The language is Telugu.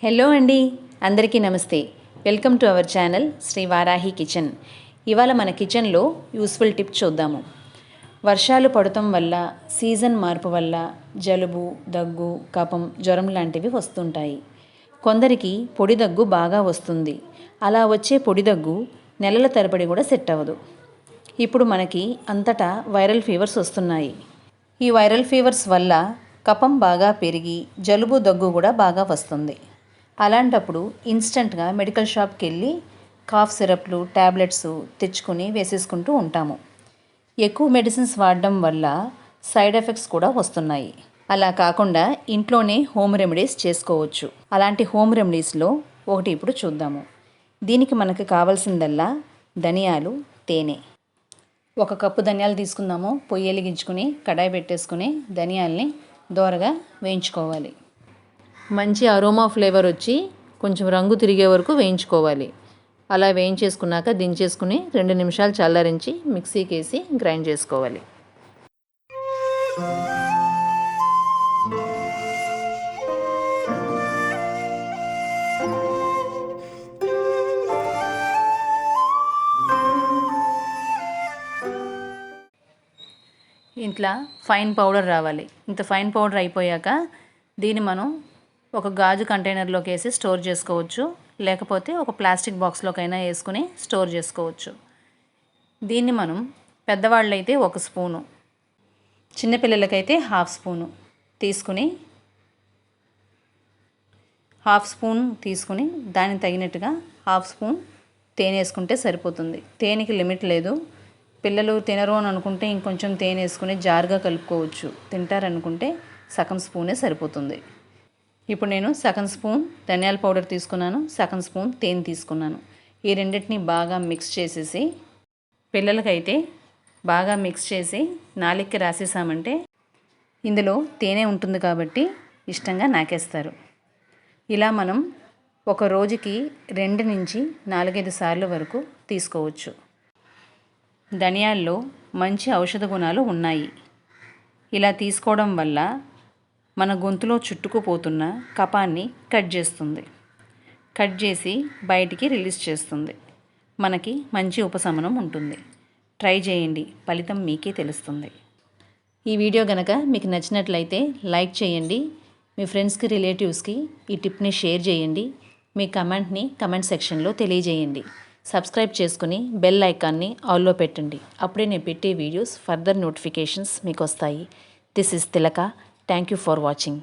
హలో అండి, అందరికీ నమస్తే. Welcome to our channel Shri Varahi kitchen. ఇవాళ మన కిచెన్లో యూస్ఫుల్ టిప్ చూద్దాము. వర్షాలు పడటం వల్ల, సీజన్ మార్పు వల్ల జలుబు, దగ్గు, కఫం, జ్వరం లాంటివి వస్తుంటాయి. కొందరికి పొడి దగ్గు బాగా వస్తుంది. అలా వచ్చే పొడి దగ్గు నెలల తరబడి కూడా సెట్ అవ్వదు. ఇప్పుడు మనకి అంతటా వైరల్ ఫీవర్స్ వస్తున్నాయి. ఈ వైరల్ ఫీవర్స్ వల్ల కఫం బాగా పెరిగి జలుబు, దగ్గు కూడా బాగా వస్తుంది. అలాంటప్పుడు ఇన్స్టెంట్గా మెడికల్ షాప్కి వెళ్ళి కాఫ్ సిరప్లు, ట్యాబ్లెట్స్ తెచ్చుకొని వేసేసుకుంటూ ఉంటాము. ఎక్కువ మెడిసిన్స్ వాడడం వల్ల సైడ్ ఎఫెక్ట్స్ కూడా వస్తున్నాయి. అలా కాకుండా ఇంట్లోనే హోమ్ రెమెడీస్ చేసుకోవచ్చు. అలాంటి హోమ్ రెమెడీస్లో ఒకటి ఇప్పుడు చూద్దాము. దీనికి మనకు కావాల్సిందల్లా ధనియాలు, తేనె. 1 కప్పు ధనియాలు తీసుకుందాము. పొయ్యి వెలిగించుకుని కడాయి పెట్టేసుకుని ధనియాల్ని దోరగా వేయించుకోవాలి. మంచి అరోమా ఫ్లేవర్ వచ్చి కొంచెం రంగు తిరిగే వరకు వేయించుకోవాలి. అలా వేయించేసుకున్నాక దించేసుకుని 2 నిమిషాలు చల్లారించి మిక్సీకి వేసి గ్రైండ్ చేసుకోవాలి. ఇంట్లో ఫైన్ పౌడర్ రావాలి. ఇంత ఫైన్ పౌడర్ అయిపోయాక దీన్ని మనం ఒక గాజు కంటైనర్లోకి వేసి స్టోర్ చేసుకోవచ్చు. లేకపోతే ఒక ప్లాస్టిక్ బాక్స్లోకైనా వేసుకుని స్టోర్ చేసుకోవచ్చు. దీన్ని మనం పెద్దవాళ్ళైతే 1 స్పూను, చిన్నపిల్లలకైతే 1/2 స్పూను తీసుకుని దానికి తగినట్టుగా 1/2 స్పూన్ తేనె వేసుకుంటే సరిపోతుంది. తేనెకి లిమిట్ లేదు. పిల్లలు తినరు అని అనుకుంటే ఇంకొంచెం తేనె వేసుకుని జారుగా కలుపుకోవచ్చు. తింటారనుకుంటే 1/2 స్పూనే సరిపోతుంది. ఇప్పుడు నేను 1/2 స్పూన్ ధనియాల పౌడర్ తీసుకున్నాను, 1/2 స్పూన్ తేనె తీసుకున్నాను. ఈ రెండింటిని బాగా మిక్స్ చేసేసి, పిల్లలకైతే బాగా మిక్స్ చేసి నాలుకకి రాసేసామంటే ఇందులో తేనె ఉంటుంది కాబట్టి ఇష్టంగా నాకేస్తారు. ఇలా మనం ఒక రోజుకి 2 నుంచి 4-5 సార్లు వరకు తీసుకోవచ్చు. ధనియాల్లో మంచి ఔషధ గుణాలు ఉన్నాయి. ఇలా తీసుకోవడం వల్ల మన గొంతులో చుట్టుకుపోతున్న కఫాన్ని కట్ చేసి బయటికి రిలీజ్ చేస్తుంది. మనకి మంచి ఉపశమనం ఉంటుంది. ట్రై చేయండి, ఫలితం మీకే తెలుస్తుంది. ఈ వీడియో కనుక మీకు నచ్చినట్లయితే లైక్ చేయండి. మీ ఫ్రెండ్స్కి, రిలేటివ్స్కి ఈ టిప్ని షేర్ చేయండి. మీ కమెంట్ని కమెంట్ సెక్షన్లో తెలియజేయండి. సబ్స్క్రైబ్ చేసుకుని బెల్ ఐకాన్ని ఆల్లో పెట్టండి. అప్పుడే నేను పెట్టే వీడియోస్ ఫర్దర్ నోటిఫికేషన్స్ మీకు వస్తాయి. This is Tilaka. Thank you for watching.